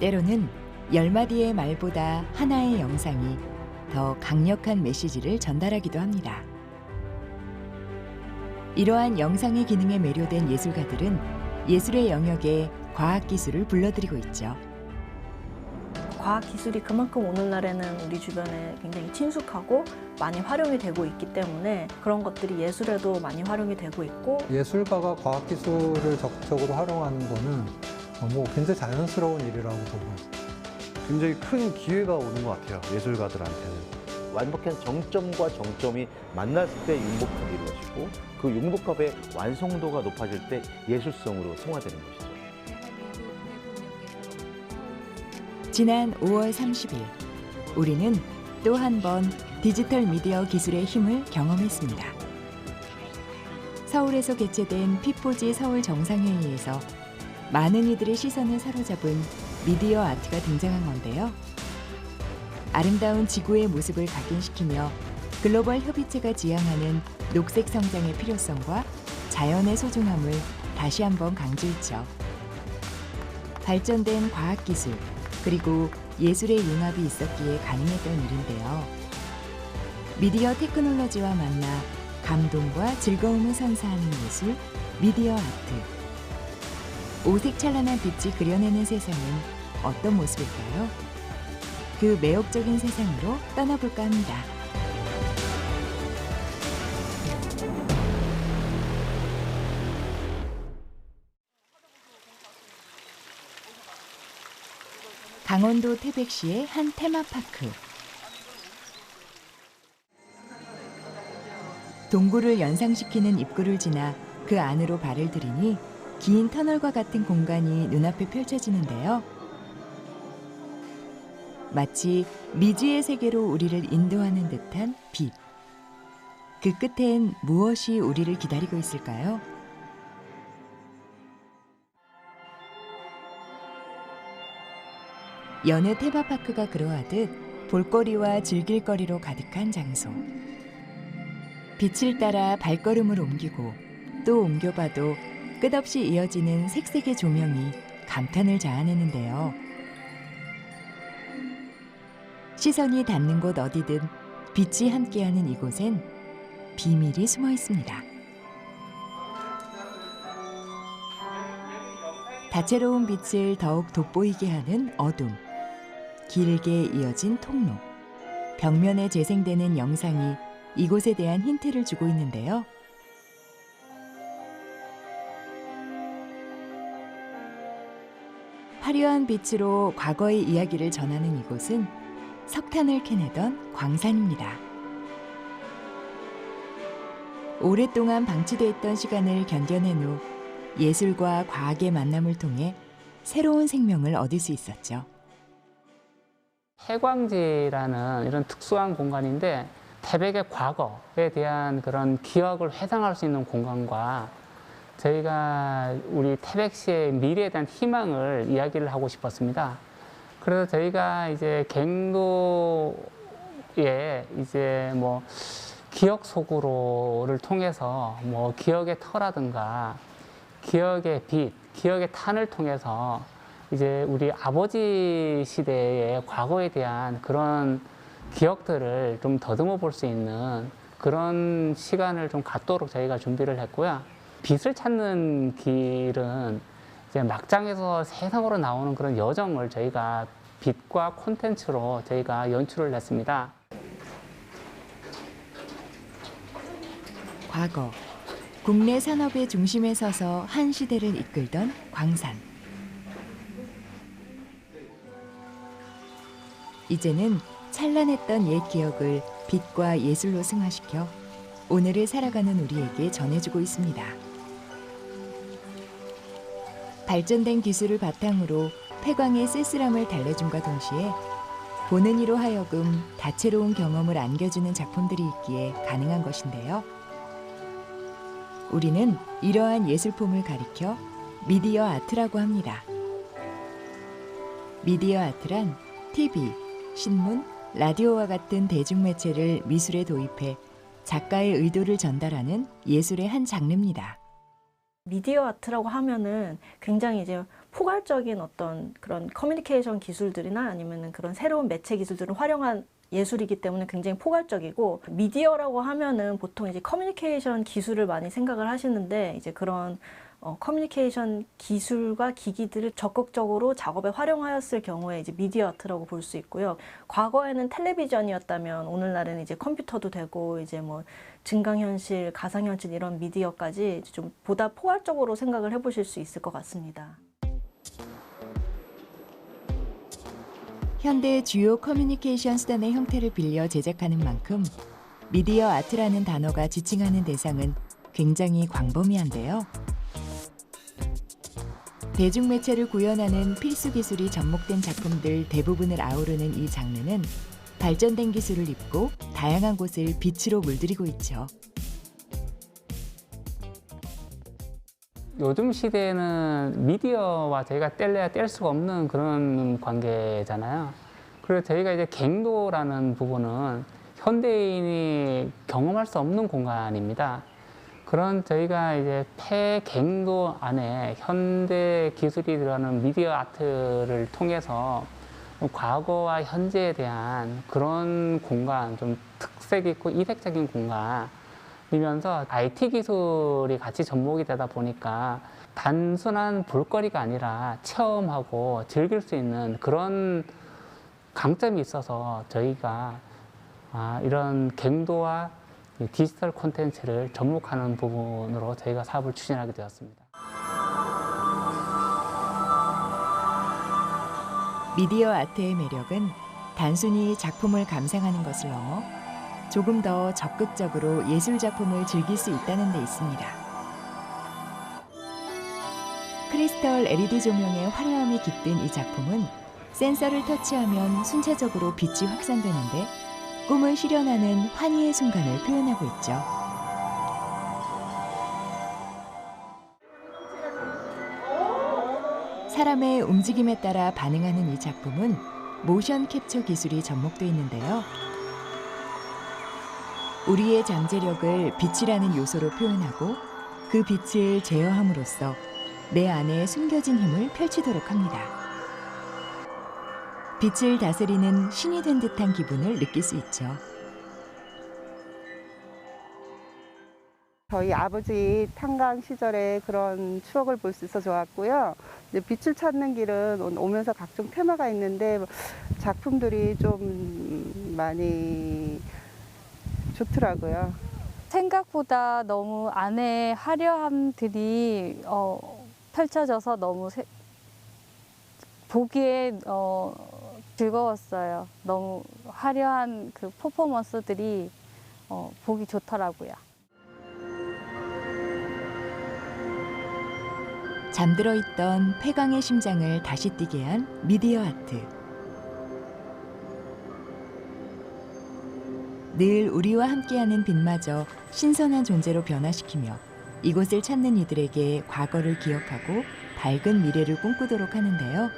때로는 10마디의 말보다 하나의 영상이 더 강력한 메시지를 전달하기도 합니다. 이러한 영상의 기능에 매료된 예술가들은 예술의 영역에 과학기술을 불러들이고 있죠. 과학기술이 그만큼 오늘날에는 우리 주변에 굉장히 친숙하고 많이 활용이 되고 있기 때문에 그런 것들이 예술에도 많이 활용이 되고 있고, 예술가가 과학기술을 적극적으로 활용하는 거는 굉장히 자연스러운 일이라고 보고요. 굉장히 큰 기회가 오는 것 같아요, 예술가들한테는. 완벽한 정점과 정점이 만났을 때 융복합이 이루어지고, 그 융복합의 완성도가 높아질 때 예술성으로 승화되는 것이죠. 지난 5월 30일, 우리는 또 한 번 디지털 미디어 기술의 힘을 경험했습니다. 서울에서 개최된 피포지 서울 정상회의에서 많은 이들의 시선을 사로잡은 미디어 아트가 등장한 건데요. 아름다운 지구의 모습을 각인시키며 글로벌 협의체가 지향하는 녹색 성장의 필요성과 자연의 소중함을 다시 한번 강조했죠. 발전된 과학기술, 그리고 예술의 융합이 있었기에 가능했던 일인데요. 미디어 테크놀로지와 만나 감동과 즐거움을 선사하는 예술, 미디어 아트. 오색찬란한 빛이 그려내는 세상은 어떤 모습일까요? 그 매혹적인 세상으로 떠나볼까 합니다. 강원도 태백시의 한 테마파크. 동굴을 연상시키는 입구를 지나 그 안으로 발을 들이니 긴 터널과 같은 공간이 눈앞에 펼쳐지는데요. 마치 미지의 세계로 우리를 인도하는 듯한 빛. 그 끝엔 무엇이 우리를 기다리고 있을까요? 여느 테마파크가 그러하듯 볼거리와 즐길거리로 가득한 장소. 빛을 따라 발걸음을 옮기고 또 옮겨봐도 끝없이 이어지는 색색의 조명이 감탄을 자아내는데요. 시선이 닿는 곳 어디든 빛이 함께하는 이곳엔 비밀이 숨어 있습니다. 다채로운 빛을 더욱 돋보이게 하는 어둠. 길게 이어진 통로, 벽면에 재생되는 영상이 이곳에 대한 힌트를 주고 있는데요. 화려한 빛으로 과거의 이야기를 전하는 이곳은 석탄을 캐내던 광산입니다. 오랫동안 방치돼 있던 시간을 견뎌낸 후 예술과 과학의 만남을 통해 새로운 생명을 얻을 수 있었죠. 해광지라는 이런 특수한 공간인데 태백의 과거에 대한 그런 기억을 회상할 수 있는 공간과 저희가 우리 태백시의 미래에 대한 희망을 이야기를 하고 싶었습니다. 그래서 저희가 이제 갱도에 이제 기억 속으로를 통해서 기억의 터라든가 기억의 빛, 기억의 탄을 통해서 이제 우리 아버지 시대의 과거에 대한 그런 기억들을 좀 더듬어 볼 수 있는 그런 시간을 좀 갖도록 저희가 준비를 했고요. 빛을 찾는 길은 이제 막장에서 세상으로 나오는 그런 여정을 저희가 빛과 콘텐츠로 저희가 연출을 했습니다. 과거, 국내 산업의 중심에 서서 한 시대를 이끌던 광산. 이제는 찬란했던 옛 기억을 빛과 예술로 승화시켜 오늘을 살아가는 우리에게 전해주고 있습니다. 발전된 기술을 바탕으로 폐광의 쓸쓸함을 달래줌과 동시에 보는 이로 하여금 다채로운 경험을 안겨주는 작품들이 있기에 가능한 것인데요. 우리는 이러한 예술품을 가리켜 미디어 아트라고 합니다. 미디어 아트란 TV, 신문, 라디오와 같은 대중매체를 미술에 도입해 작가의 의도를 전달하는 예술의 한 장르입니다. 미디어 아트라고 하면은 굉장히 이제 포괄적인 어떤 그런 커뮤니케이션 기술들이나 아니면은 그런 새로운 매체 기술들을 활용한 예술이기 때문에 굉장히 포괄적이고, 미디어라고 하면은 보통 이제 커뮤니케이션 기술을 많이 생각을 하시는데, 이제 그런 커뮤니케이션 기술과 기기들을 적극적으로 작업에 활용하였을 경우에 이제 미디어 아트라고 볼 수 있고요. 과거에는 텔레비전이었다면 오늘날은 이제 컴퓨터도 되고, 이제 뭐 증강현실, 가상현실 이런 미디어까지 좀 보다 포괄적으로 생각을 해보실 수 있을 것 같습니다. 현대 주요 커뮤니케이션 수단의 형태를 빌려 제작하는 만큼 미디어 아트라는 단어가 지칭하는 대상은 굉장히 광범위한데요. 대중매체를 구현하는 필수 기술이 접목된 작품들 대부분을 아우르는 이 장르는 발전된 기술을 입고 다양한 곳을 빛으로 물들이고 있죠. 요즘 시대에는 미디어와 저희가 뗄래야 뗄 수가 없는 그런 관계잖아요. 그래서 저희가 이제 갱도라는 부분은 현대인이 경험할 수 없는 공간입니다. 그런 저희가 이제 폐갱도 안에 현대 기술이 들어가는 미디어 아트를 통해서 과거와 현재에 대한 그런 공간, 좀 특색 있고 이색적인 공간이면서 IT 기술이 같이 접목이 되다 보니까 단순한 볼거리가 아니라 체험하고 즐길 수 있는 그런 강점이 있어서 저희가 이런 갱도와 디지털 콘텐츠를 접목하는 부분으로 저희가 사업을 추진하게 되었습니다. 미디어 아트의 매력은 단순히 작품을 감상하는 것을 넘어 조금 더 적극적으로 예술 작품을 즐길 수 있다는 데 있습니다. 크리스털 LED 조명의 화려함이 깃든 이 작품은 센서를 터치하면 순차적으로 빛이 확산되는데 꿈을 실현하는 환희의 순간을 표현하고 있죠. 사람의 움직임에 따라 반응하는 이 작품은 모션 캡처 기술이 접목되어 있는데요. 우리의 잠재력을 빛이라는 요소로 표현하고 그 빛을 제어함으로써 내 안에 숨겨진 힘을 펼치도록 합니다. 빛을 다스리는 신이 된 듯한 기분을 느낄 수 있죠. 저희 아버지 탄광 시절의 그런 추억을 볼 수 있어 좋았고요. 이제 빛을 찾는 길은 오면서 각종 테마가 있는데 작품들이 좀 많이 좋더라고요. 생각보다 너무 안에 화려함들이 펼쳐져서 너무 보기에 즐거웠어요. 너무 화려한 그 퍼포먼스들이 보기 좋더라고요. 잠들어 있던 폐광의 심장을 다시 뛰게 한 미디어 아트. 늘 우리와 함께하는 빛마저 신선한 존재로 변화시키며 이곳을 찾는 이들에게 과거를 기억하고 밝은 미래를 꿈꾸도록 하는데요.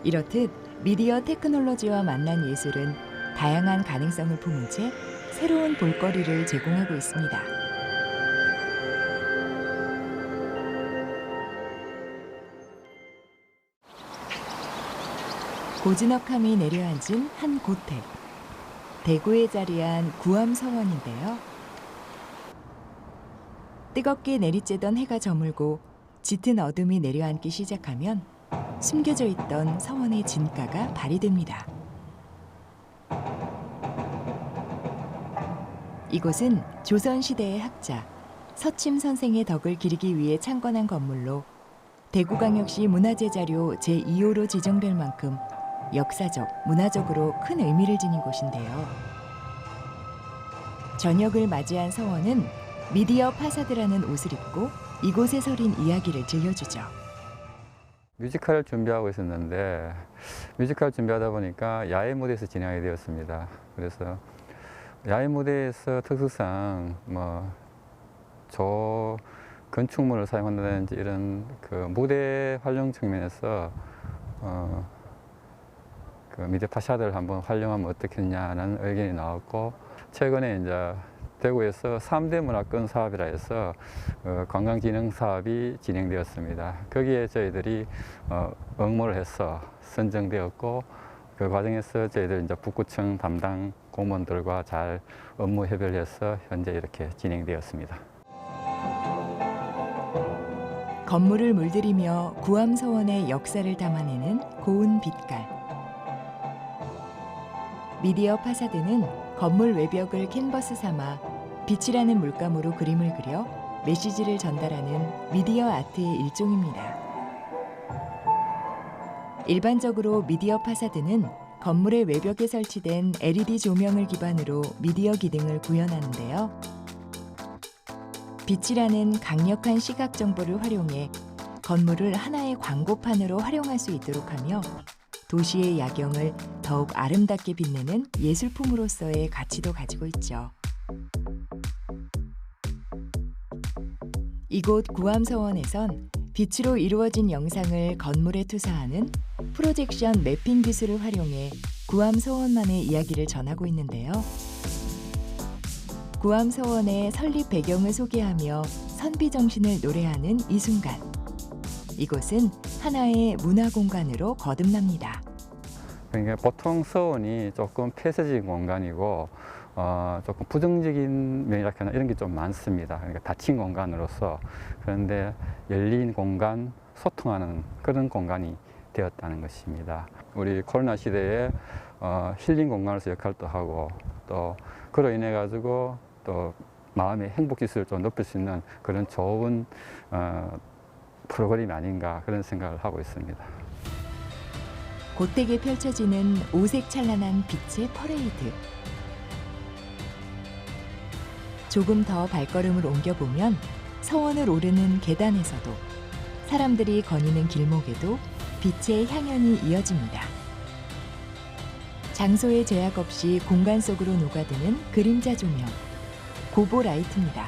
이렇듯 미디어 테크놀로지와 만난 예술은 다양한 가능성을 품은 채 새로운 볼거리를 제공하고 있습니다. 고즈넉함이 내려앉은 한 고택. 대구에 자리한 구암서원인데요. 뜨겁게 내리쬐던 해가 저물고 짙은 어둠이 내려앉기 시작하면 숨겨져 있던 서원의 진가가 발휘됩니다. 이곳은 조선시대의 학자 서침 선생의 덕을 기리기 위해 창건한 건물로 대구광역시 문화재자료 제2호로 지정될 만큼 역사적, 문화적으로 큰 의미를 지닌 곳인데요. 저녁을 맞이한 서원은 미디어 파사드라는 옷을 입고 이곳에 서린 이야기를 들려주죠. 뮤지컬을 준비하고 있었는데 뮤지컬 준비하다 보니까 야외 무대에서 진행하게 되었습니다. 그래서 야외 무대에서 특수상 저 건축물을 사용한다든지 이런 그 무대 활용 측면에서 그 미디어 파사드를 한번 활용하면 어떻겠냐는 의견이 나왔고 최근에 이제 대구에서 3대 문화권 사업이라 해서 관광진흥 사업이 진행되었습니다. 거기에 저희들이 응모를 해서 선정되었고 그 과정에서 저희들 이제 북구청 담당 공무원들과 잘 업무 협의해서 현재 이렇게 진행되었습니다. 건물을 물들이며 구암서원의 역사를 담아내는 고운 빛깔. 미디어 파사드는 건물 외벽을 캔버스 삼아 빛이라는 물감으로 그림을 그려 메시지를 전달하는 미디어 아트의 일종입니다. 일반적으로 미디어 파사드는 건물의 외벽에 설치된 LED 조명을 기반으로 미디어 기능을 구현하는데요. 빛이라는 강력한 시각 정보를 활용해 건물을 하나의 광고판으로 활용할 수 있도록 하며 도시의 야경을 더욱 아름답게 빛내는 예술품으로서의 가치도 가지고 있죠. 이곳 구암서원에선 빛으로 이루어진 영상을 건물에 투사하는 프로젝션 매핑 기술을 활용해 구암서원만의 이야기를 전하고 있는데요. 구암서원의 설립 배경을 소개하며 선비정신을 노래하는 이 순간. 이곳은 하나의 문화공간으로 거듭납니다. 그러니까 보통 서원이 조금 폐쇄적인 공간이고 조금 부정적인 면이라거나 이런 게 좀 많습니다. 그러니까 닫힌 공간으로서. 그런데 열린 공간, 소통하는 그런 공간이 되었다는 것입니다. 우리 코로나 시대에 힐링 공간으로서 역할도 하고 또 그로 인해 가지고 또 마음의 행복 지수를 좀 높일 수 있는 그런 좋은 프로그램이 아닌가 그런 생각을 하고 있습니다. 고택에 펼쳐지는 오색 찬란한 빛의 퍼레이드. 조금 더 발걸음을 옮겨보면 서원을 오르는 계단에서도 사람들이 거니는 길목에도 빛의 향연이 이어집니다. 장소의 제약 없이 공간 속으로 녹아드는 그림자 조명, 고보라이트입니다.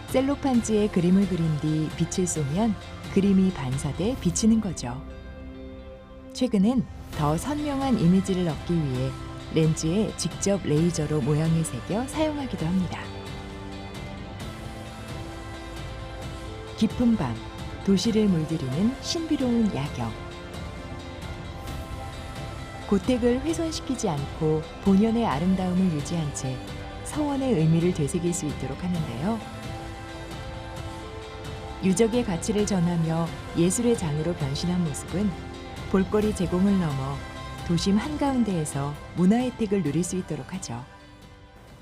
셀로판지에 그림을 그린 뒤 빛을 쏘면 그림이 반사돼 비치는 거죠. 최근엔 더 선명한 이미지를 얻기 위해 렌즈에 직접 레이저로 모양을 새겨 사용하기도 합니다. 깊은 밤, 도시를 물들이는 신비로운 야경. 고택을 훼손시키지 않고 본연의 아름다움을 유지한 채 서원의 의미를 되새길 수 있도록 하는데요. 유적의 가치를 전하며 예술의 장으로 변신한 모습은 볼거리 제공을 넘어 도심 한가운데에서 문화 혜택을 누릴 수 있도록 하죠.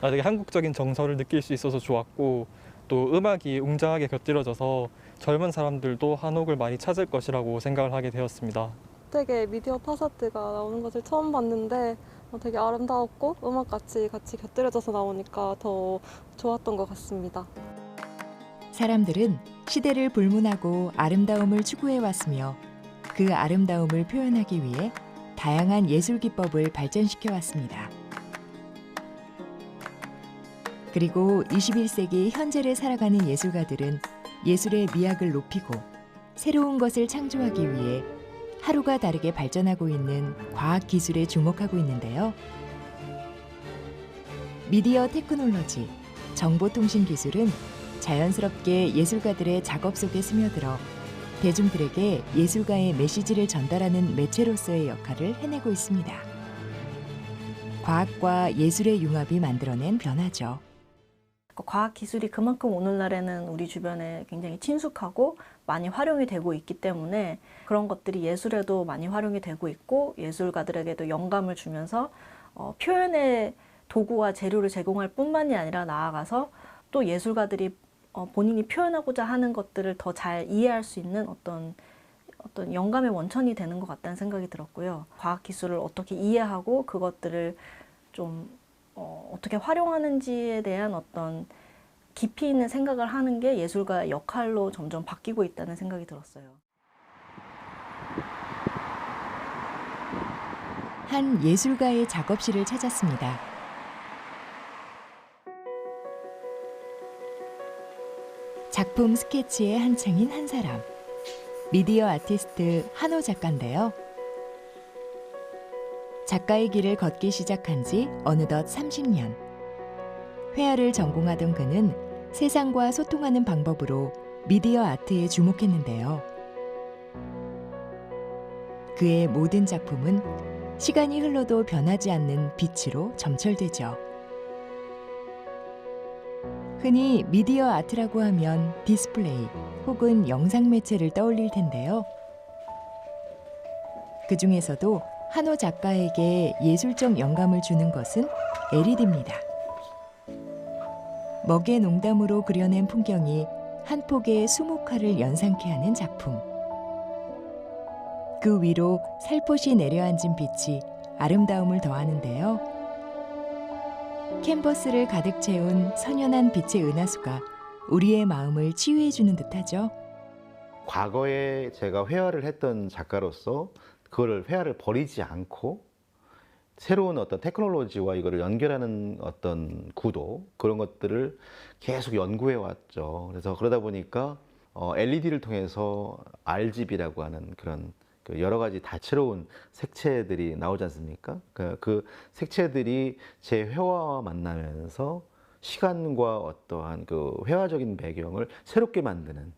되게 한국적인 정서를 느낄 수 있어서 좋았고 또 음악이 웅장하게 곁들여져서 젊은 사람들도 한옥을 많이 찾을 것이라고 생각을 하게 되었습니다. 되게 미디어 파사드가 나오는 것을 처음 봤는데 되게 아름다웠고 음악같이 같이 곁들여져서 나오니까 더 좋았던 것 같습니다. 사람들은 시대를 불문하고 아름다움을 추구해왔으며 그 아름다움을 표현하기 위해 다양한 예술 기법을 발전시켜 왔습니다. 그리고 21세기 현재를 살아가는 예술가들은 예술의 미학을 높이고 새로운 것을 창조하기 위해 하루가 다르게 발전하고 있는 과학 기술에 주목하고 있는데요. 미디어 테크놀로지, 정보통신 기술은 자연스럽게 예술가들의 작업 속에 스며들어 대중들에게 예술가의 메시지를 전달하는 매체로서의 역할을 해내고 있습니다. 과학과 예술의 융합이 만들어낸 변화죠. 과학 기술이 그만큼 오늘날에는 우리 주변에 굉장히 친숙하고 많이 활용이 되고 있기 때문에 그런 것들이 예술에도 많이 활용이 되고 있고 예술가들에게도 영감을 주면서 표현의 도구와 재료를 제공할 뿐만이 아니라 나아가서 또 예술가들이 본인이 표현하고자 하는 것들을 더 잘 이해할 수 있는 어떤 영감의 원천이 되는 것 같다는 생각이 들었고요. 과학기술을 어떻게 이해하고 그것들을 좀 어떻게 활용하는지에 대한 어떤 깊이 있는 생각을 하는 게 예술가의 역할로 점점 바뀌고 있다는 생각이 들었어요. 한 예술가의 작업실을 찾았습니다. 작품 스케치에 한창인 한 사람, 미디어 아티스트 한호 작가인데요. 작가의 길을 걷기 시작한 지 어느덧 30년. 회화를 전공하던 그는 세상과 소통하는 방법으로 미디어 아트에 주목했는데요. 그의 모든 작품은 시간이 흘러도 변하지 않는 빛으로 점철되죠. 흔히 미디어 아트라고 하면 디스플레이 혹은 영상 매체를 떠올릴 텐데요. 그 중에서도 한호 작가에게 예술적 영감을 주는 것은 LED입니다. 먹의 농담으로 그려낸 풍경이 한 폭의 수묵화를 연상케 하는 작품. 그 위로 살포시 내려앉은 빛이 아름다움을 더하는데요. 캔버스를 가득 채운 선연한 빛의 은하수가 우리의 마음을 치유해주는 듯하죠. 과거에 제가 회화를 했던 작가로서 그거를 회화를 버리지 않고 새로운 어떤 테크놀로지와 이거를 연결하는 어떤 구도, 그런 것들을 계속 연구해 왔죠. 그래서 그러다 보니까 LED를 통해서 RGB라고 하는 그런 여러 가지 다채로운 색채들이 나오지 않습니까? 그 색채들이 제 회화와 만나면서 시간과 어떠한 그 회화적인 배경을 새롭게 만드는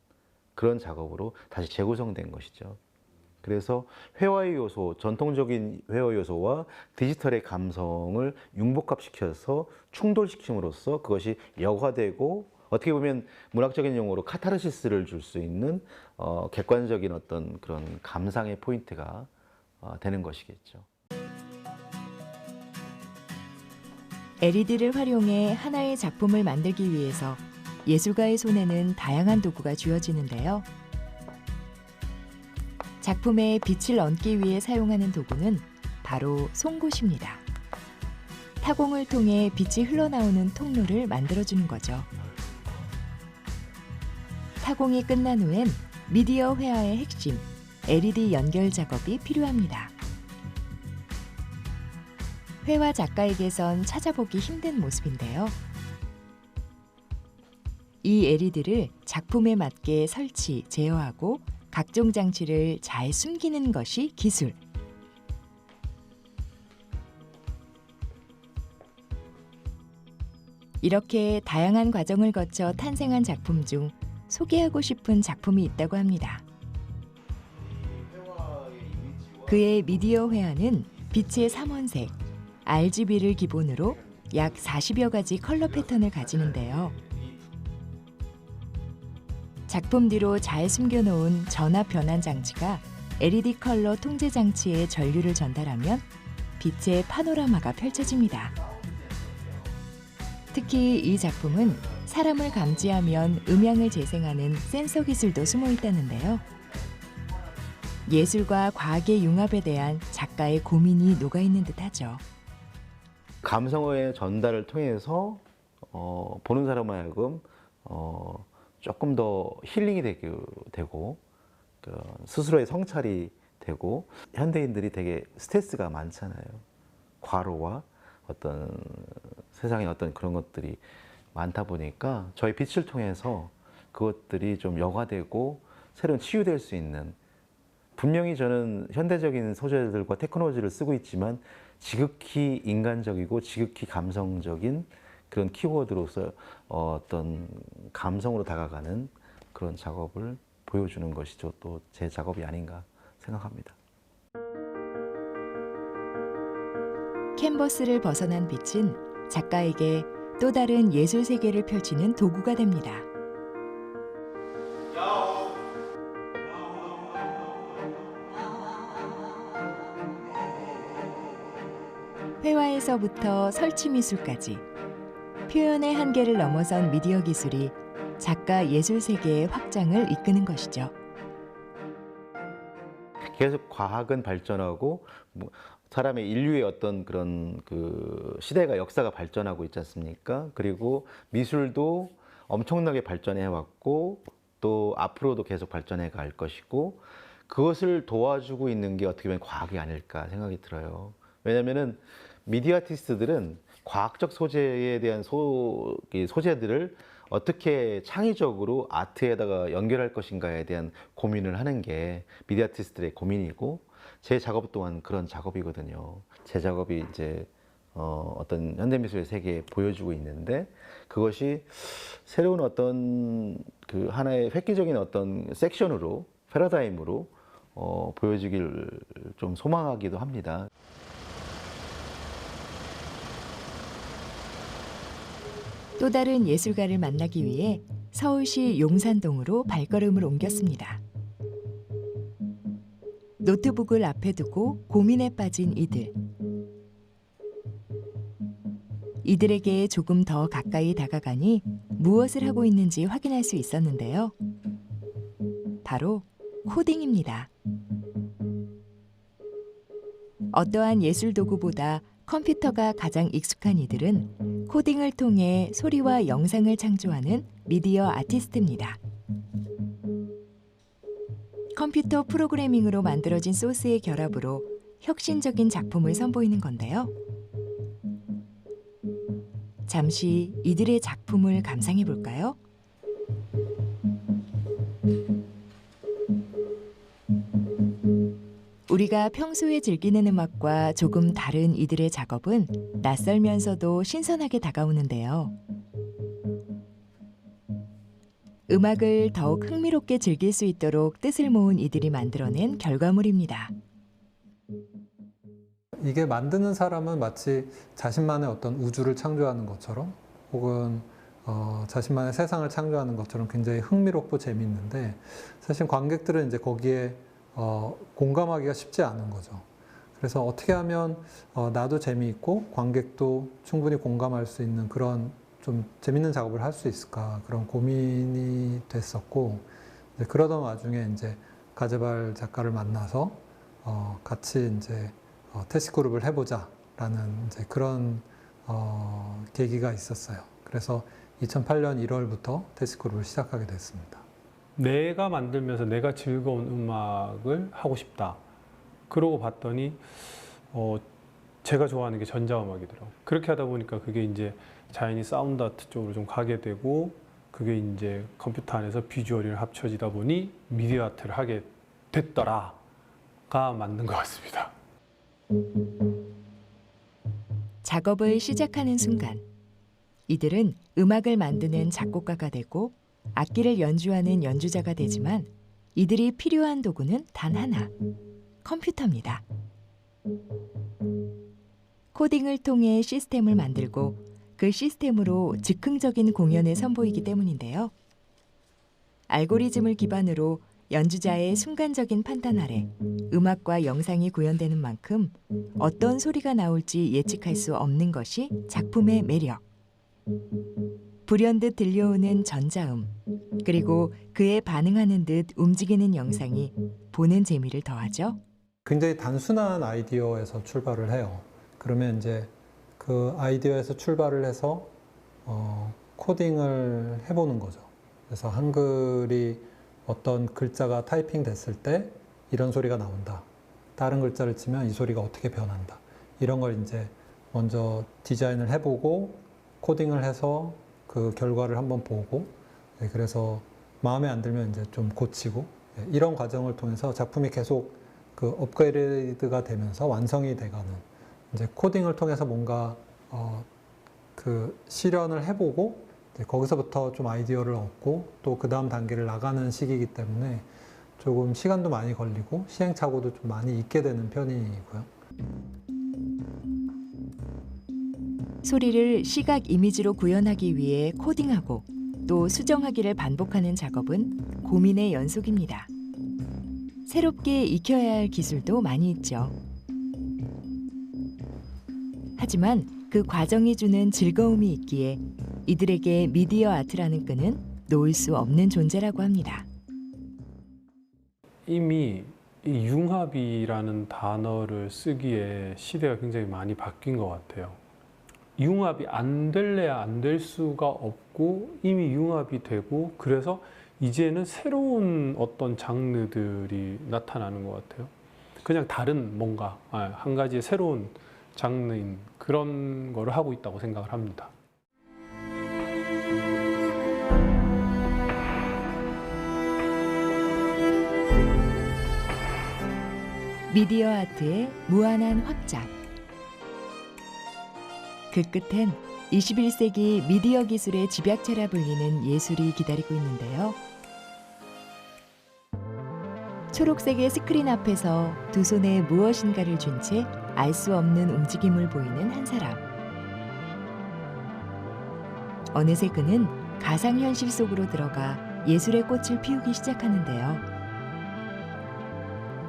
그런 작업으로 다시 재구성된 것이죠. 그래서 회화의 요소, 전통적인 회화 요소와 디지털의 감성을 융복합시켜서 충돌시킴으로써 그것이 여과되고 어떻게 보면 문학적인 용어로 카타르시스를 줄 수 있는 객관적인 어떤 그런 감상의 포인트가 되는 것이겠죠. LED를 활용해 하나의 작품을 만들기 위해서 예술가의 손에는 다양한 도구가 쥐어지는데요. 작품에 빛을 얹기 위해 사용하는 도구는 바로 송곳입니다. 타공을 통해 빛이 흘러나오는 통로를 만들어주는 거죠. 타공이 끝난 후엔 미디어 회화의 핵심, LED 연결 작업이 필요합니다. 회화 작가에게선 찾아보기 힘든 모습인데요. 이 LED를 작품에 맞게 설치, 제어하고 각종 장치를 잘 숨기는 것이 기술. 이렇게 다양한 과정을 거쳐 탄생한 작품 중 소개하고 싶은 작품이 있다고 합니다. 그의 미디어 회화는 빛의 삼원색, RGB를 기본으로 약 40여 가지 컬러 패턴을 가지는데요. 작품 뒤로 잘 숨겨놓은 전압 변환 장치가 LED 컬러 통제 장치에 전류를 전달하면 빛의 파노라마가 펼쳐집니다. 특히 이 작품은 사람을 감지하면 음향을 재생하는 센서 기술도 숨어 있다는데요. 예술과 과학의 융합에 대한 작가의 고민이 녹아있는 듯하죠. 감성의 전달을 통해서 보는 사람 하여금 조금 더 힐링이 되고 스스로의 성찰이 되고, 현대인들이 되게 스트레스가 많잖아요. 과로와 어떤 세상의 어떤 그런 것들이 많다 보니까 저희 빛을 통해서 그것들이 좀 여과되고 새로운 치유될 수 있는, 분명히 저는 현대적인 소재들과 테크놀로지를 쓰고 있지만 지극히 인간적이고 지극히 감성적인 그런 키워드로서 어떤 감성으로 다가가는 그런 작업을 보여주는 것이 또 제 작업이 아닌가 생각합니다. 캔버스를 벗어난 빛은 작가에게 또 다른 예술 세계를 펼치는 도구가 됩니다. 회화에서부터 설치 미술까지 표현의 한계를 넘어선 미디어 기술이 작가 예술 세계의 확장을 이끄는 것이죠. 계속 과학은 발전하고 사람의 인류의 어떤 그런 그 시대가 역사가 발전하고 있지 않습니까? 그리고 미술도 엄청나게 발전해 왔고 또 앞으로도 계속 발전해 갈 것이고, 그것을 도와주고 있는 게 어떻게 보면 과학이 아닐까 생각이 들어요. 왜냐면은 미디어 아티스트들은 과학적 소재에 대한 소재들을 어떻게 창의적으로 아트에다가 연결할 것인가에 대한 고민을 하는 게 미디어 아티스트들의 고민이고, 제 작업 또한 그런 작업이거든요. 제 작업이 이제 어떤 현대미술의 세계에 보여주고 있는데 그것이 새로운 어떤 그 하나의 획기적인 어떤 섹션으로 패러다임으로 보여지길 좀 소망하기도 합니다. 또 다른 예술가를 만나기 위해 서울시 용산동으로 발걸음을 옮겼습니다. 노트북을 앞에 두고 고민에 빠진 이들. 이들에게 조금 더 가까이 다가가니 무엇을 하고 있는지 확인할 수 있었는데요. 바로 코딩입니다. 어떠한 예술 도구보다 컴퓨터가 가장 익숙한 이들은 코딩을 통해 소리와 영상을 창조하는 미디어 아티스트입니다. 컴퓨터 프로그래밍으로 만들어진 소스의 결합으로 혁신적인 작품을 선보이는 건데요. 잠시 이들의 작품을 감상해 볼까요? 우리가 평소에 즐기는 음악과 조금 다른 이들의 작업은 낯설면서도 신선하게 다가오는데요. 음악을 더욱 흥미롭게 즐길 수 있도록 뜻을 모은 이들이 만들어낸 결과물입니다. 이게 만드는 사람은 마치 자신만의 어떤 우주를 창조하는 것처럼 혹은 자신만의 세상을 창조하는 것처럼 굉장히 흥미롭고 재미있는데 사실 관객들은 이제 거기에 공감하기가 쉽지 않은 거죠. 그래서 어떻게 하면 나도 재미있고 관객도 충분히 공감할 수 있는 그런 좀 재밌는 작업을 할 수 있을까 그런 고민이 됐었고 그러던 와중에 이제 가제발 작가를 만나서 같이 이제 테스트그룹을 해보자라는 이제 그런 계기가 있었어요. 그래서 2008년 1월부터 테스트그룹을 시작하게 됐습니다. 내가 만들면서 내가 즐거운 음악을 하고 싶다. 그러고 봤더니 제가 좋아하는 게 전자음악이더라고요. 그렇게 하다 보니까 그게 이제 자연히 사운드 아트 쪽으로 좀 가게 되고 그게 이제 컴퓨터 안에서 비주얼이랑 합쳐지다 보니 미디어 아트를 하게 됐더라가 맞는 것 같습니다. 작업을 시작하는 순간 이들은 음악을 만드는 작곡가가 되고 악기를 연주하는 연주자가 되지만 이들이 필요한 도구는 단 하나, 컴퓨터입니다. 코딩을 통해 시스템을 만들고 그 시스템으로 즉흥적인 공연을 선보이기 때문인데요. 알고리즘을 기반으로 연주자의 순간적인 판단 아래 음악과 영상이 구현되는 만큼 어떤 소리가 나올지 예측할 수 없는 것이 작품의 매력. 불현듯 들려오는 전자음, 그리고 그에 반응하는 듯 움직이는 영상이 보는 재미를 더하죠. 굉장히 단순한 아이디어에서 출발을 해요. 그러면 이제 그 아이디어에서 출발을 해서 코딩을 해보는 거죠. 그래서 한글이 어떤 글자가 타이핑 됐을 때 이런 소리가 나온다. 다른 글자를 치면 이 소리가 어떻게 변한다. 이런 걸 이제 먼저 디자인을 해보고 코딩을 해서 그 결과를 한번 보고 그래서 마음에 안 들면 이제 좀 고치고 이런 과정을 통해서 작품이 계속 그 업그레이드가 되면서 완성이 돼가는 이제 코딩을 통해서 뭔가 그 실현을 해보고 거기서부터 좀 아이디어를 얻고 또 그 다음 단계를 나가는 시기이기 때문에 조금 시간도 많이 걸리고 시행착오도 좀 많이 있게 되는 편이고요. 소리를 시각 이미지로 구현하기 위해 코딩하고 또 수정하기를 반복하는 작업은 고민의 연속입니다. 새롭게 익혀야 할 기술도 많이 있죠. 하지만 그 과정이 주는 즐거움이 있기에 이들에게 미디어 아트라는 끈은 놓을 수 없는 존재라고 합니다. 이미 이 융합이라는 단어를 쓰기에 시대가 굉장히 많이 바뀐 것 같아요. 융합이 안 될래야 안 될 수가 없고 이미 융합이 되고 그래서 이제는 새로운 어떤 장르들이 나타나는 것 같아요. 그냥 다른 뭔가 한 가지의 새로운 장르인 그런 거를 하고 있다고 생각을 합니다. 미디어 아트의 무한한 확장. 그 끝엔 21세기 미디어 기술의 집약체라 불리는 예술이 기다리고 있는데요. 초록색의 스크린 앞에서 두 손에 무엇인가를 쥔 채 알 수 없는 움직임을 보이는 한 사람. 어느새 그는 가상현실 속으로 들어가 예술의 꽃을 피우기 시작하는데요.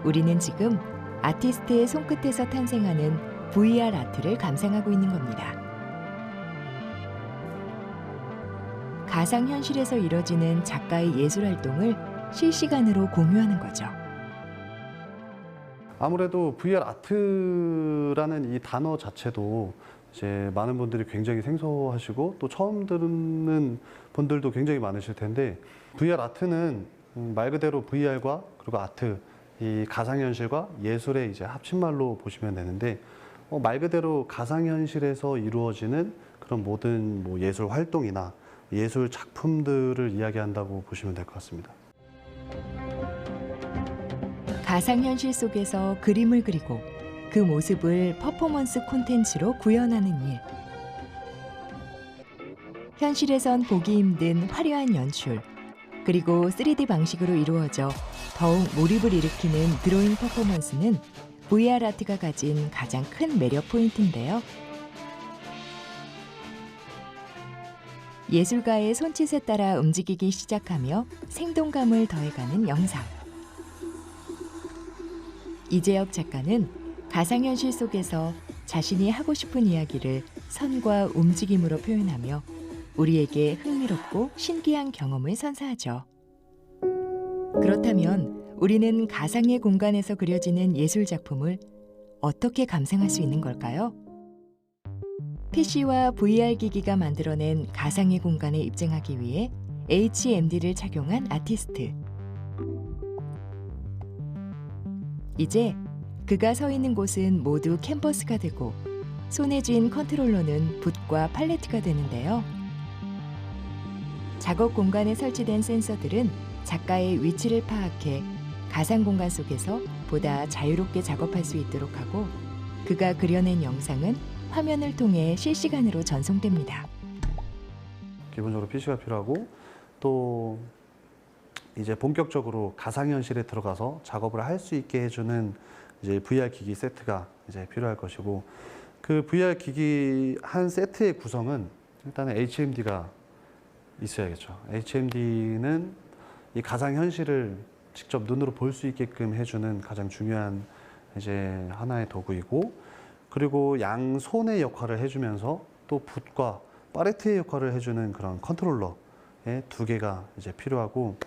우리는 지금 아티스트의 손끝에서 탄생하는 VR 아트를 감상하고 있는 겁니다. 가상현실에서 이뤄지는 작가의 예술 활동을 실시간으로 공유하는 거죠. 아무래도 VR 아트라는 이 단어 자체도 이제 많은 분들이 굉장히 생소하시고 또 처음 듣는 분들도 굉장히 많으실 텐데, VR 아트는 말 그대로 VR과 그리고 아트, 이 가상현실과 예술의 이제 합친말로 보시면 되는데, 말 그대로 가상현실에서 이루어지는 그런 모든 뭐 예술 활동이나 예술 작품들을 이야기한다고 보시면 될 것 같습니다. 가상현실 속에서 그림을 그리고 그 모습을 퍼포먼스 콘텐츠로 구현하는 일. 현실에선 보기 힘든 화려한 연출, 그리고 3D 방식으로 이루어져 더욱 몰입을 일으키는 드로잉 퍼포먼스는 VR 아트가 가진 가장 큰 매력 포인트인데요. 예술가의 손짓에 따라 움직이기 시작하며 생동감을 더해가는 영상. 이재혁 작가는 가상현실 속에서 자신이 하고 싶은 이야기를 선과 움직임으로 표현하며 우리에게 흥미롭고 신기한 경험을 선사하죠. 그렇다면 우리는 가상의 공간에서 그려지는 예술 작품을 어떻게 감상할 수 있는 걸까요? PC와 VR 기기가 만들어낸 가상의 공간에 입증하기 위해 HMD를 착용한 아티스트. 이제 그가 서 있는 곳은 모두 캔버스가 되고 손에 쥔 컨트롤러는 붓과 팔레트가 되는데요. 작업 공간에 설치된 센서들은 작가의 위치를 파악해 가상 공간 속에서 보다 자유롭게 작업할 수 있도록 하고, 그가 그려낸 영상은 화면을 통해 실시간으로 전송됩니다. 기본적으로 PC가 필요하고, 또 이제 본격적으로 가상현실에 들어가서 작업을 할 수 있게 해주는 이제 VR 기기 세트가 이제 필요할 것이고, 그 VR 기기 한 세트의 구성은 일단은 HMD가 있어야겠죠. HMD는 이 가상현실을 직접 눈으로 볼 수 있게끔 해주는 가장 중요한 이제 하나의 도구이고, 그리고 양손의 역할을 해주면서 또 붓과 팔레트의 역할을 해주는 그런 컨트롤러의 두 개가 이제 필요하고,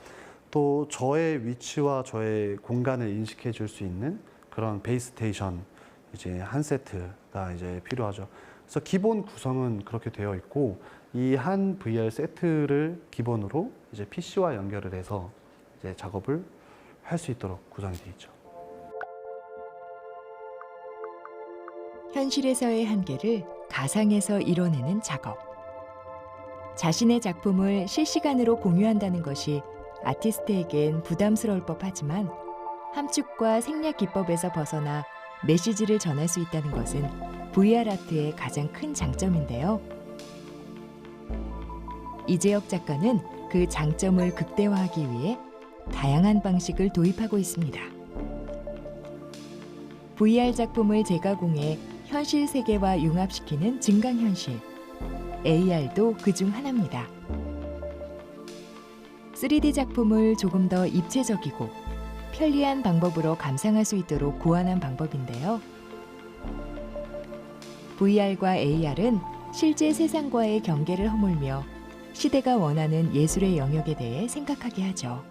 또 저의 위치와 저의 공간을 인식해 줄 수 있는 그런 베이스 스테이션 이제 한 세트가 이제 필요하죠. 그래서 기본 구성은 그렇게 되어 있고, 이 한 VR 세트를 기본으로 이제 PC와 연결을 해서 이제 작업을 할 수 있도록 구성이 되어 있죠. 현실에서의 한계를 가상에서 이뤄내는 작업. 자신의 작품을 실시간으로 공유한다는 것이 아티스트에겐 부담스러울 법하지만, 함축과 생략 기법에서 벗어나 메시지를 전할 수 있다는 것은 VR 아트의 가장 큰 장점인데요. 이재혁 작가는 그 장점을 극대화하기 위해 다양한 방식을 도입하고 있습니다. VR 작품을 재가공해 현실 세계와 융합시키는 증강현실, AR도 그중 하나입니다. 3D 작품을 조금 더 입체적이고 편리한 방법으로 감상할 수 있도록 고안한 방법인데요. VR과 AR은 실제 세상과의 경계를 허물며 시대가 원하는 예술의 영역에 대해 생각하게 하죠.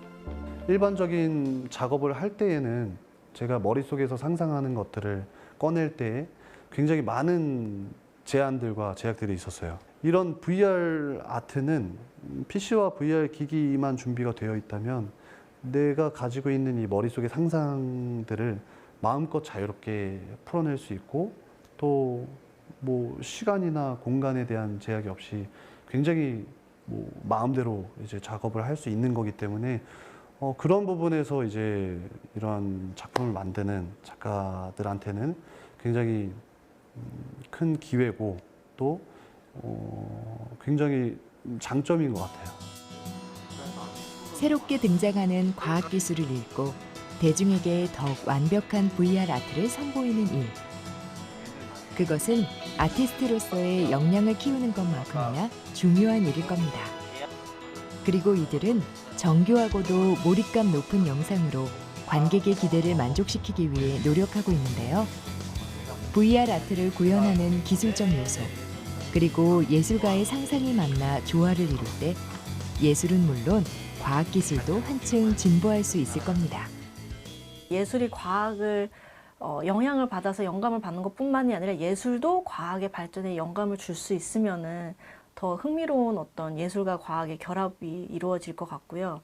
일반적인 작업을 할 때에는 제가 머릿속에서 상상하는 것들을 꺼낼 때 굉장히 많은 제한들과 제약들이 있었어요. 이런 VR 아트는 PC와 VR 기기만 준비가 되어 있다면 내가 가지고 있는 이 머릿속의 상상들을 마음껏 자유롭게 풀어낼 수 있고, 또 뭐 시간이나 공간에 대한 제약이 없이 굉장히 뭐 마음대로 이제 작업을 할 수 있는 거기 때문에 그런 부분에서 이제 이러한 작품을 만드는 작가들한테는 굉장히 큰 기회고, 것도 굉장히 장점인 것 같아요. 새롭게 등장하는 과학기술을 읽고 대중에게 더욱 완벽한 VR 아트를 선보이는 일. 그것은 아티스트로서의 역량을 키우는 것만큼이나 중요한 일일 겁니다. 그리고 이들은 정교하고도 몰입감 높은 영상으로 관객의 기대를 만족시키기 위해 노력하고 있는데요. VR 아트를 구현하는 기술적 요소, 그리고 예술가의 상상이 만나 조화를 이룰 때 예술은 물론 과학기술도 한층 진보할 수 있을 겁니다. 예술이 과학을 영향을 받아서 영감을 받는 것뿐만이 아니라 예술도 과학의 발전에 영감을 줄 수 있으면은 더 흥미로운 어떤 예술과 과학의 결합이 이루어질 것 같고요.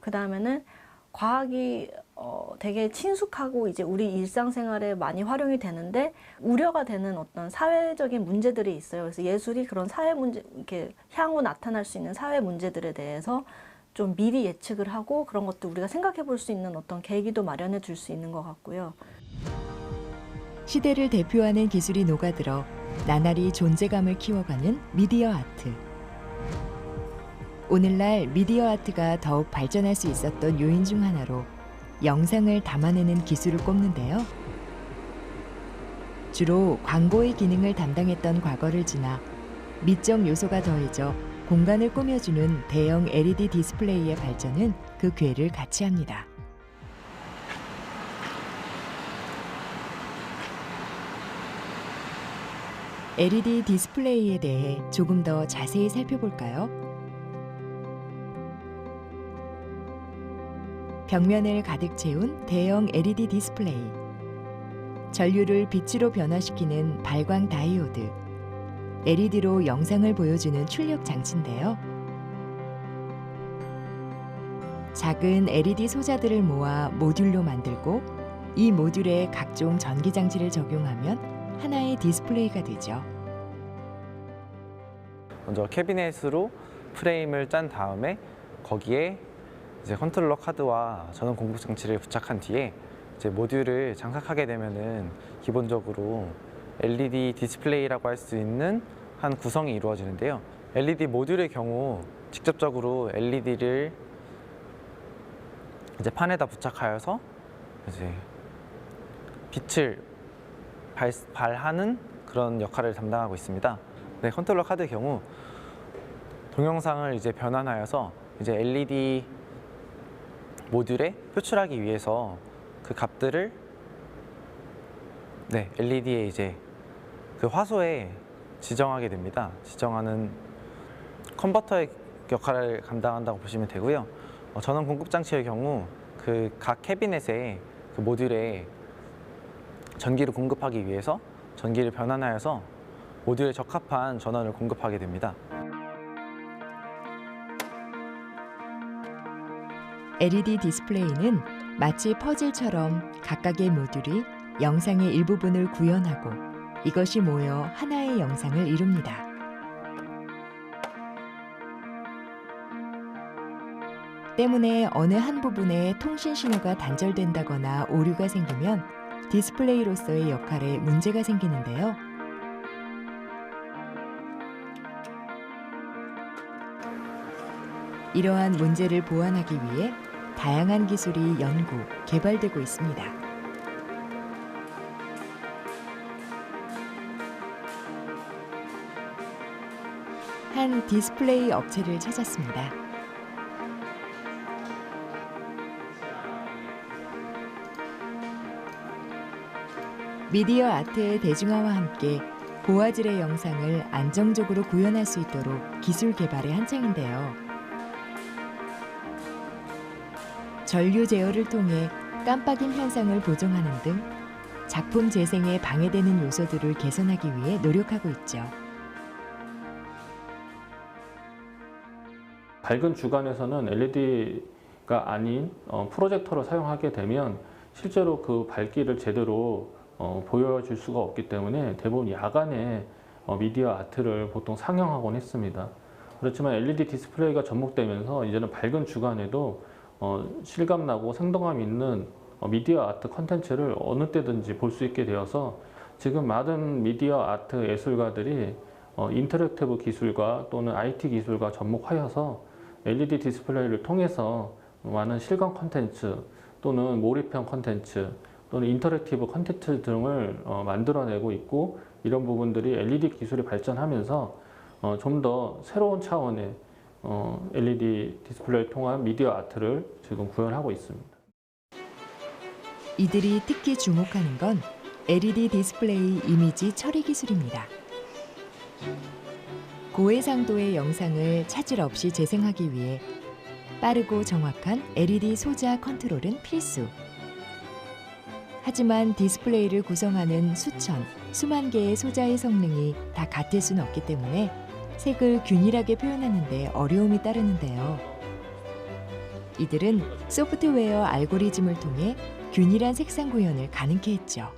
그 다음에는 과학이 되게 친숙하고 이제 우리 일상생활에 많이 활용이 되는데 우려가 되는 어떤 사회적인 문제들이 있어요. 그래서 예술이 그런 사회 문제, 이렇게 향후 나타날 수 있는 사회 문제들에 대해서 좀 미리 예측을 하고 그런 것도 우리가 생각해 볼 수 있는 어떤 계기도 마련해 줄 수 있는 것 같고요. 시대를 대표하는 기술이 녹아들어 나날이 존재감을 키워가는 미디어 아트. 오늘날 미디어 아트가 더욱 발전할 수 있었던 요인 중 하나로 영상을 담아내는 기술을 꼽는데요. 주로 광고의 기능을 담당했던 과거를 지나 미적 요소가 더해져 공간을 꾸며주는 대형 LED 디스플레이의 발전은 그 궤를 같이 합니다. LED 디스플레이에 대해 조금 더 자세히 살펴볼까요? 벽면을 가득 채운 대형 LED 디스플레이, 전류를 빛으로 변화시키는 발광 다이오드, LED로 영상을 보여주는 출력 장치인데요. 작은 LED 소자들을 모아 모듈로 만들고 이 모듈에 각종 전기 장치를 적용하면 하나의 디스플레이가 되죠. 먼저 캐비넷으로 프레임을 짠 다음에 거기에 이제 컨트롤러 카드와 전원 공급 장치를 부착한 뒤에 이제 모듈을 장착하게 되면은 기본적으로 LED 디스플레이라고 할 수 있는 한 구성이 이루어지는데요. LED 모듈의 경우 직접적으로 LED를 이제 판에다 부착하여서 이제 빛을 발하는 그런 역할을 담당하고 있습니다. 네, 컨트롤러 카드의 경우 동영상을 이제 변환하여서 이제 LED 모듈에 표출하기 위해서 그 값들을 LED에 이제 그 화소에 지정하게 됩니다. 지정하는 컨버터의 역할을 감당한다고 보시면 되고요. 전원 공급 장치의 경우 그 각 캐비넷에 그 모듈에 전기를 공급하기 위해서 전기를 변환하여서 모듈에 적합한 전원을 공급하게 됩니다. LED 디스플레이는 마치 퍼즐처럼 각각의 모듈이 영상의 일부분을 구현하고 이것이 모여 하나의 영상을 이룹니다. 때문에 어느 한 부분에 통신 신호가 단절된다거나 오류가 생기면 디스플레이로서의 역할에 문제가 생기는데요. 이러한 문제를 보완하기 위해 다양한 기술이 연구, 개발되고 있습니다. 한 디스플레이 업체를 찾았습니다. 미디어 아트의 대중화와 함께 고화질의 영상을 안정적으로 구현할 수 있도록 기술 개발에 한창인데요. 전류 제어를 통해 깜빡임 현상을 보정하는 등 작품 재생에 방해되는 요소들을 개선하기 위해 노력하고 있죠. 밝은 주간에서는 LED가 아닌 프로젝터를 사용하게 되면 실제로 그 밝기를 제대로 보여줄 수가 없기 때문에 대부분 야간에 미디어 아트를 보통 상영하곤 했습니다. 그렇지만 LED 디스플레이가 접목되면서 이제는 밝은 주간에도 실감나고 생동감 있는 미디어 아트 컨텐츠를 어느 때든지 볼 수 있게 되어서 지금 많은 미디어 아트 예술가들이 인터랙티브 기술과 또는 IT 기술과 접목하여서 LED 디스플레이를 통해서 많은 실감 콘텐츠 또는 몰입형 콘텐츠 또는 인터랙티브 콘텐츠 등을 만들어내고 있고, 이런 부분들이 LED 기술이 발전하면서 좀 더 새로운 차원의 LED 디스플레이를 통한 미디어 아트를 지금 구현하고 있습니다. 이들이 특히 주목하는 건 LED 디스플레이 이미지 처리 기술입니다. 고해상도의 영상을 차질 없이 재생하기 위해 빠르고 정확한 LED 소자 컨트롤은 필수. 하지만 디스플레이를 구성하는 수천, 수만 개의 소자의 성능이 다 같을 수는 없기 때문에 색을 균일하게 표현하는 데 어려움이 따르는데요. 이들은 소프트웨어 알고리즘을 통해 균일한 색상 구현을 가능케 했죠.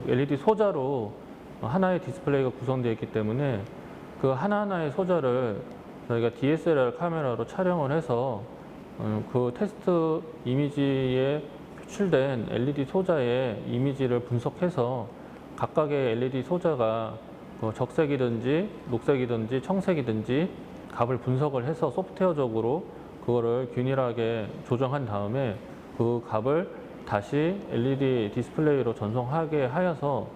LED 소자로 하나의 디스플레이가 구성되어 있기 때문에 그 하나하나의 소자를 저희가 DSLR 카메라로 촬영을 해서 그 테스트 이미지에 표출된 LED 소자의 이미지를 분석해서 각각의 LED 소자가 적색이든지 녹색이든지 청색이든지 값을 분석을 해서 소프트웨어적으로 그거를 균일하게 조정한 다음에 그 값을 다시 LED 디스플레이로 전송하게 하여서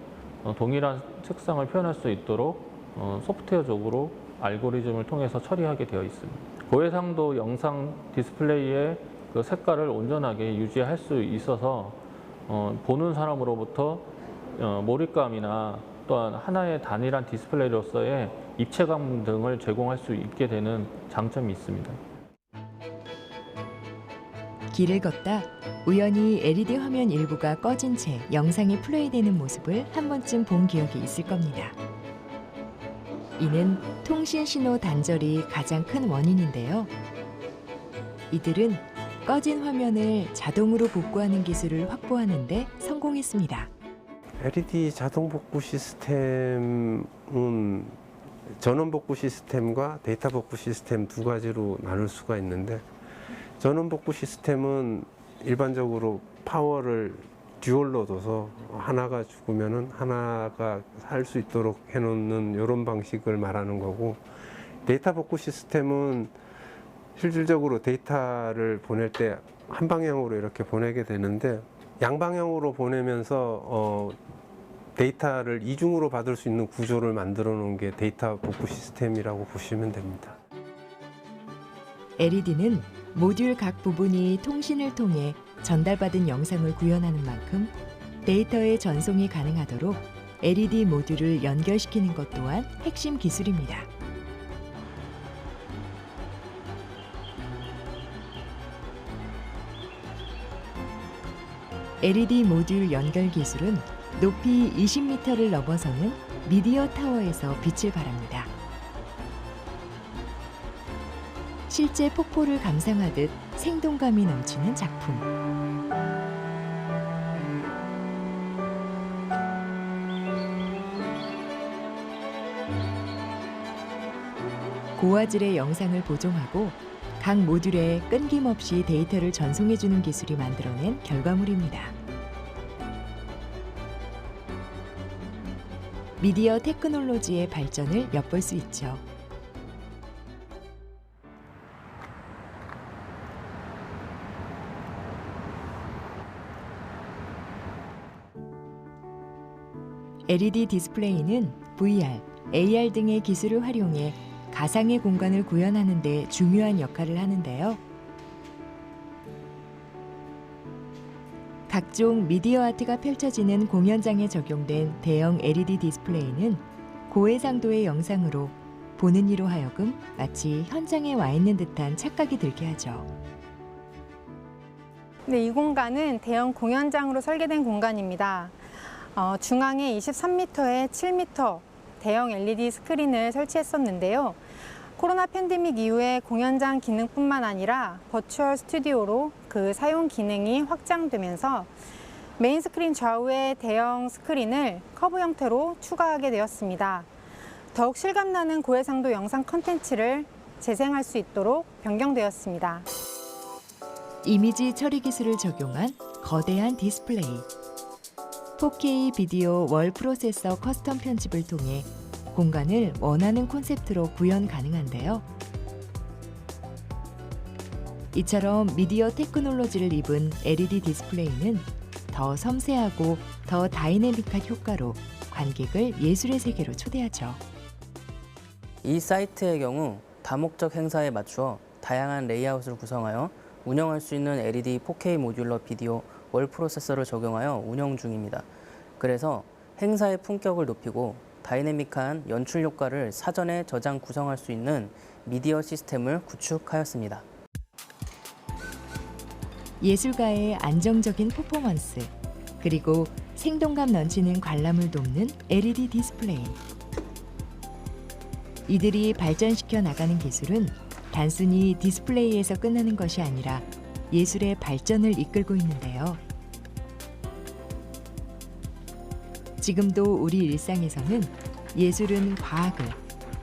동일한 색상을 표현할 수 있도록 소프트웨어적으로 알고리즘을 통해서 처리하게 되어 있습니다. 고해상도 영상 디스플레이의 그 색깔을 온전하게 유지할 수 있어서 보는 사람으로부터 몰입감이나 또한 하나의 단일한 디스플레이로서의 입체감 등을 제공할 수 있게 되는 장점이 있습니다. 길을 걷다 우연히 LED 화면 일부가 꺼진 채 영상이 플레이되는 모습을 한 번쯤 본 기억이 있을 겁니다. 이는 통신 신호 단절이 가장 큰 원인인데요. 이들은 꺼진 화면을 자동으로 복구하는 기술을 확보하는 데 성공했습니다. LED 자동 복구 시스템은 전원 복구 시스템과 데이터 복구 시스템 두 가지로 나눌 수가 있는데, 전원 복구 시스템은 일반적으로 파워를 듀얼로 둬서 하나가 죽으면은 하나가 살 수 있도록 해놓는 이런 방식을 말하는 거고, 데이터 복구 시스템은 실질적으로 데이터를 보낼 때 한 방향으로 이렇게 보내게 되는데, 양방향으로 보내면서 데이터를 이중으로 받을 수 있는 구조를 만들어 놓은 게 데이터 복구 시스템이라고 보시면 됩니다. LED는 모듈 각 부분이 통신을 통해 전달받은 영상을 구현하는 만큼 데이터의 전송이 가능하도록 LED 모듈을 연결시키는 것 또한 핵심 기술입니다. LED 모듈 연결 기술은 높이 20m를 넘어서는 미디어 타워에서 빛을 발합니다. 실제 폭포를 감상하듯 생동감이 넘치는 작품. 고화질의 영상을 보정하고 각 모듈에 끊김없이 데이터를 전송해주는 기술이 만들어낸 결과물입니다. 미디어 테크놀로지의 발전을 엿볼 수 있죠. LED 디스플레이는 VR, AR 등의 기술을 활용해 가상의 공간을 구현하는 데 중요한 역할을 하는데요. 각종 미디어 아트가 펼쳐지는 공연장에 적용된 대형 LED 디스플레이는 고해상도의 영상으로 보는 이로 하여금 마치 현장에 와 있는 듯한 착각이 들게 하죠. 네, 이 공간은 대형 공연장으로 설계된 공간입니다. 중앙에 23m에 7m 대형 LED 스크린을 설치했었는데요. 코로나 팬데믹 이후에 공연장 기능뿐만 아니라 버추얼 스튜디오로 그 사용 기능이 확장되면서 메인 스크린 좌우의 대형 스크린을 커브 형태로 추가하게 되었습니다. 더욱 실감나는 고해상도 영상 콘텐츠를 재생할 수 있도록 변경되었습니다. 이미지 처리 기술을 적용한 거대한 디스플레이. 4K 비디오 월 프로세서 커스텀 편집을 통해 공간을 원하는 콘셉트로 구현 가능한데요. 이처럼 미디어 테크놀로지를 입은 LED 디스플레이는 더 섬세하고 더 다이내믹한 효과로 관객을 예술의 세계로 초대하죠. 이 사이트의 경우 다목적 행사에 맞추어 다양한 레이아웃을 구성하여 운영할 수 있는 LED 4K 모듈러 비디오 월 프로세서를 적용하여 운영 중입니다. 그래서 행사의 품격을 높이고 다이내믹한 연출 효과를 사전에 저장 구성할 수 있는 미디어 시스템을 구축하였습니다. 예술가의 안정적인 퍼포먼스, 그리고 생동감 넘치는 관람을 돕는 LED 디스플레이. 이들이 발전시켜 나가는 기술은 단순히 디스플레이에서 끝나는 것이 아니라 예술의 발전을 이끌고 있는데요. 지금도 우리 일상에서는 예술은 과학을,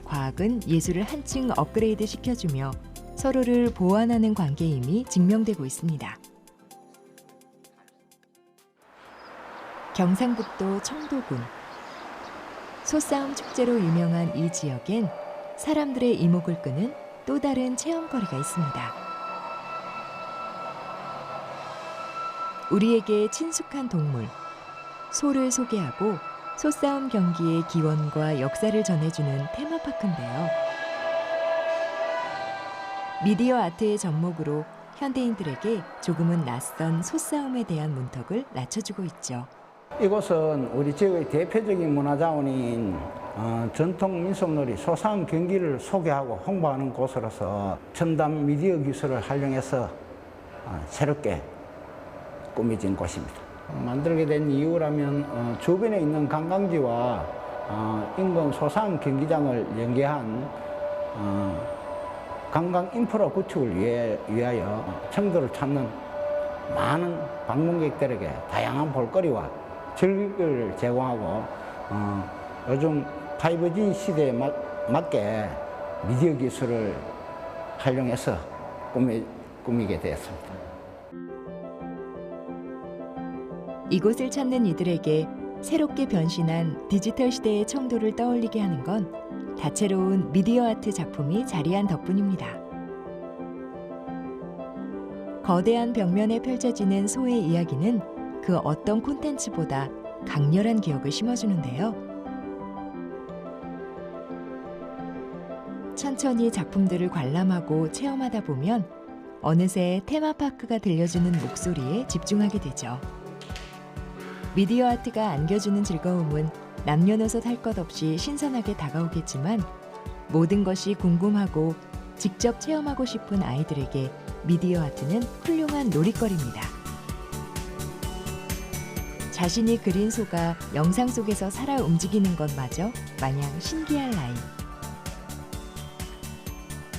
과학은 예술을 한층 업그레이드 시켜주며 서로를 보완하는 관계임이 증명되고 있습니다. 경상북도 청도군. 소싸움 축제로 유명한 이 지역엔 사람들의 이목을 끄는 또 다른 체험거리가 있습니다. 우리에게 친숙한 동물, 소를 소개하고 소싸움 경기의 기원과 역사를 전해주는 테마파크인데요. 미디어 아트의 접목으로 현대인들에게 조금은 낯선 소싸움에 대한 문턱을 낮춰주고 있죠. 이곳은 우리 지역의 대표적인 문화자원인 전통 민속놀이 소싸움 경기를 소개하고 홍보하는 곳으로서 첨단 미디어 기술을 활용해서 새롭게 꾸며진 곳입니다. 만들게 된 이유라면 주변에 있는 관광지와 인근 소싸움 경기장을 연계한 관광 인프라 구축을 위하여 청도를 찾는 많은 방문객들에게 다양한 볼거리와 즐길 제공하고 요즘 5G 시대에 맞게 미디어 기술을 활용해서 꾸미게 되었습니다. 이곳을 찾는 이들에게 새롭게 변신한 디지털 시대의 청도를 떠올리게 하는 건 다채로운 미디어 아트 작품이 자리한 덕분입니다. 거대한 벽면에 펼쳐지는 소의 이야기는 그 어떤 콘텐츠보다 강렬한 기억을 심어주는데요. 천천히 작품들을 관람하고 체험하다 보면 어느새 테마파크가 들려주는 목소리에 집중하게 되죠. 미디어 아트가 안겨주는 즐거움은 남녀노소 할 것 없이 신선하게 다가오겠지만 모든 것이 궁금하고 직접 체험하고 싶은 아이들에게 미디어 아트는 훌륭한 놀이거리입니다. 자신이 그린 소가 영상 속에서 살아 움직이는 것마저 마냥 신기할 나이.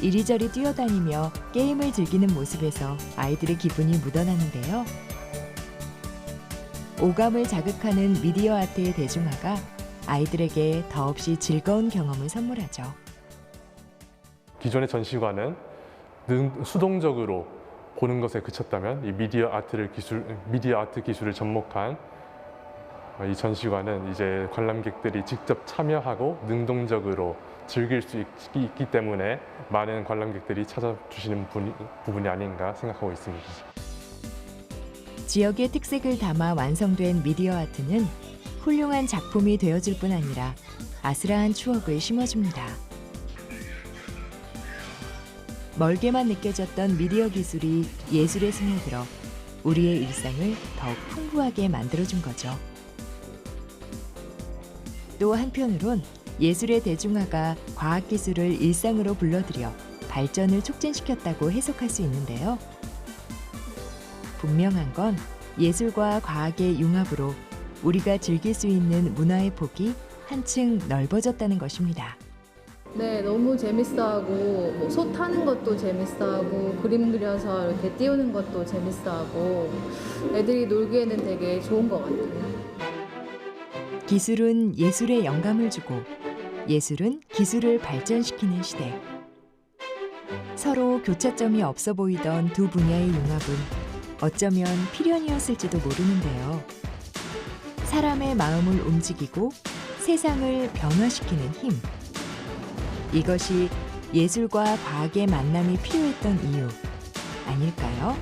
이리저리 뛰어다니며 게임을 즐기는 모습에서 아이들의 기분이 묻어나는데요. 오감을 자극하는 미디어 아트의 대중화가 아이들에게 더없이 즐거운 경험을 선물하죠. 기존의 전시관은 수동적으로 보는 것에 그쳤다면 이 미디어 아트 기술을 접목한 이 전시관은 이제 관람객들이 직접 참여하고 능동적으로 즐길 수 있기 때문에 많은 관람객들이 찾아주시는 부분이 아닌가 생각하고 있습니다. 지역의 특색을 담아 완성된 미디어 아트는 훌륭한 작품이 되어줄 뿐 아니라 아슬아한 추억을 심어줍니다. 멀게만 느껴졌던 미디어 기술이 예술에 스며들어 우리의 일상을 더욱 풍부하게 만들어준 거죠. 또 한편으론 예술의 대중화가 과학기술을 일상으로 불러들여 발전을 촉진시켰다고 해석할 수 있는데요. 분명한 건 예술과 과학의 융합으로 우리가 즐길 수 있는 문화의 폭이 한층 넓어졌다는 것입니다. 네, 너무 재밌어하고 뭐 소 타는 것도 재밌어하고 그림 그려서 이렇게 띄우는 것도 재밌어하고 애들이 놀기에는 되게 좋은 것 같아요. 기술은 예술에 영감을 주고 예술은 기술을 발전시키는 시대. 서로 교차점이 없어 보이던 두 분야의 융합은 어쩌면 필연이었을지도 모르는데요. 사람의 마음을 움직이고 세상을 변화시키는 힘. 이것이 예술과 과학의 만남이 필요했던 이유 아닐까요?